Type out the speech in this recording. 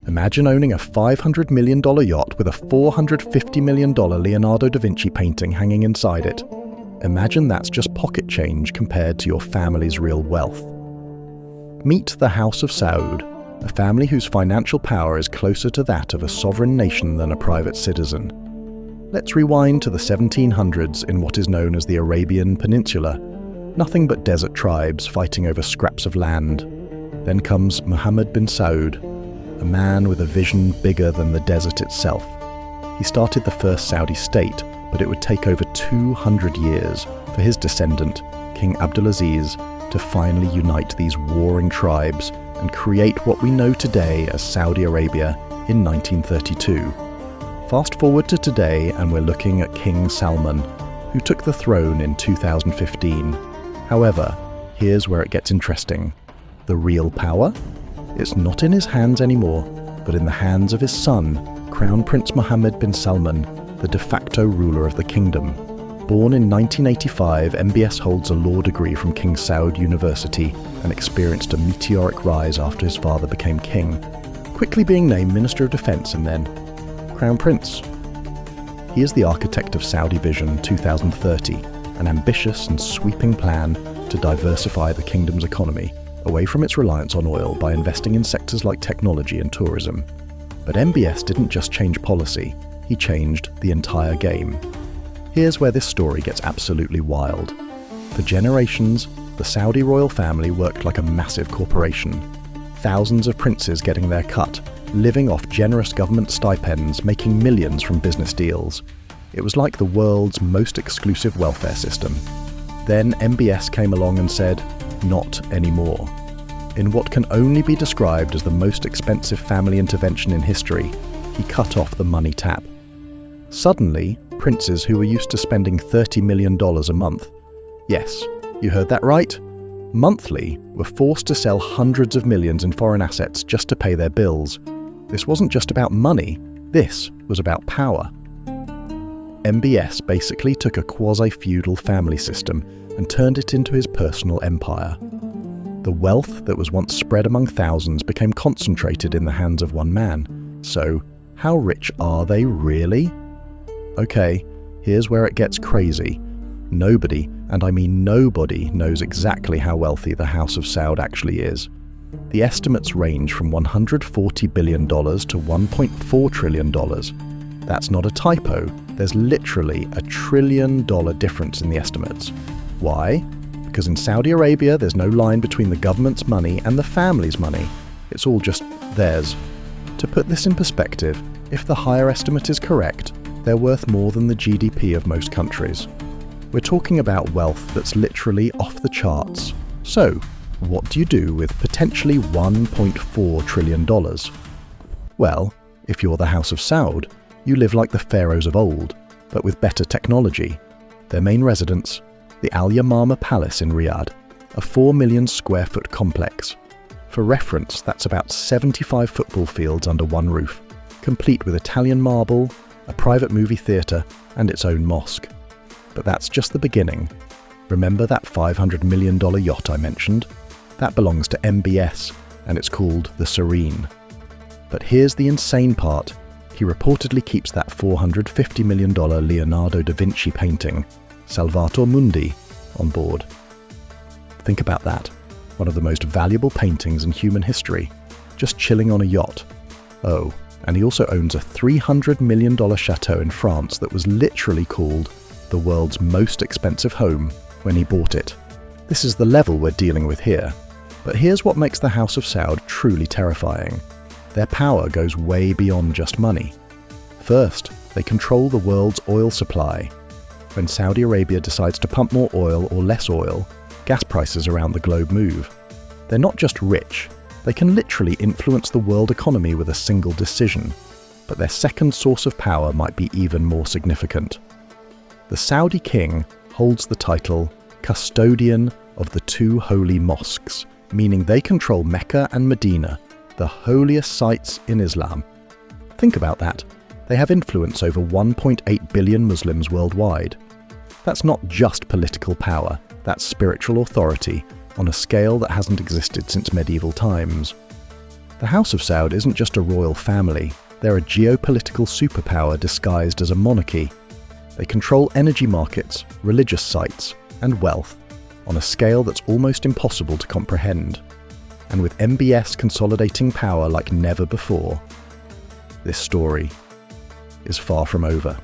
Imagine owning a $500 million yacht with a $450 million Leonardo da Vinci painting hanging inside it. Imagine that's just pocket change compared to your family's real wealth. Meet the House of Saud, a family whose financial power is closer to that of a sovereign nation than a private citizen. Let's rewind to the 1700s in what is known as the Arabian Peninsula. Nothing but desert tribes fighting over scraps of land. Then comes Mohammed bin Saud, a man with a vision bigger than the desert itself. He started the first Saudi state, but it would take over 200 years for his descendant, King Abdulaziz, to finally unite these warring tribes and create what we know today as Saudi Arabia in 1932. Fast forward to today and we're looking at King Salman, who took the throne in 2015. However, here's where it gets interesting. The real power? It's not in his hands anymore, but in the hands of his son, Crown Prince Mohammed bin Salman, the de facto ruler of the kingdom. Born in 1985, MBS holds a law degree from King Saud University and experienced a meteoric rise after his father became king, quickly being named Minister of Defense and then Crown Prince. He is the architect of Saudi Vision 2030, an ambitious and sweeping plan to diversify the kingdom's economy away from its reliance on oil by investing in sectors like technology and tourism. But MBS didn't just change policy, he changed the entire game. Here's where this story gets absolutely wild. For generations, the Saudi royal family worked like a massive corporation. Thousands of princes getting their cut, living off generous government stipends, making millions from business deals. It was like the world's most exclusive welfare system. Then MBS came along and said, not anymore. In what can only be described as the most expensive family intervention in history, he cut off the money tap. Suddenly, princes who were used to spending $30 million a month, yes, you heard that right, monthly, were forced to sell hundreds of millions in foreign assets just to pay their bills. This wasn't just about money, this was about power. MBS basically took a quasi-feudal family system and turned it into his personal empire. The wealth that was once spread among thousands became concentrated in the hands of one man. So, how rich are they really? Okay, here's where it gets crazy. Nobody, and I mean nobody, knows exactly how wealthy the House of Saud actually is. The estimates range from $140 billion to $1.4 trillion. That's not a typo, there's literally $1 trillion difference in the estimates. Why? Because in Saudi Arabia there's no line between the government's money and the family's money. It's all just theirs. To put this in perspective, if the higher estimate is correct, they're worth more than the GDP of most countries. We're talking about wealth that's literally off the charts. So, what do you do with potentially $1.4 trillion? Well, if you're the House of Saud, you live like the pharaohs of old, but with better technology. Their main residence, the Al Yamama Palace in Riyadh, a 4 million square foot complex. For reference, that's about 75 football fields under one roof, complete with Italian marble, a private movie theatre, and its own mosque. But that's just the beginning. Remember that $500 million yacht I mentioned? That belongs to MBS, and it's called the Serene. But here's the insane part. He reportedly keeps that $450 million Leonardo da Vinci painting, Salvator Mundi, on board. Think about that. One of the most valuable paintings in human history, just chilling on a yacht. Oh, and he also owns a $300 million chateau in France that was literally called the world's most expensive home when he bought it. This is the level we're dealing with here. But here's what makes the House of Saud truly terrifying. Their power goes way beyond just money. First, they control the world's oil supply. When Saudi Arabia decides to pump more oil or less oil, gas prices around the globe move. They're not just rich, they can literally influence the world economy with a single decision. But their second source of power might be even more significant. The Saudi king holds the title Custodian of the Two Holy Mosques, meaning they control Mecca and Medina, the holiest sites in Islam. Think about that. They have influence over 1.8 billion Muslims worldwide. That's not just political power, that's spiritual authority on a scale that hasn't existed since medieval times. The The House of Saud isn't just a royal family, they're a geopolitical superpower disguised as a monarchy. They control energy markets, religious sites, and wealth on a scale that's almost impossible to comprehend. And with MBS consolidating power like never before, this story is far from over.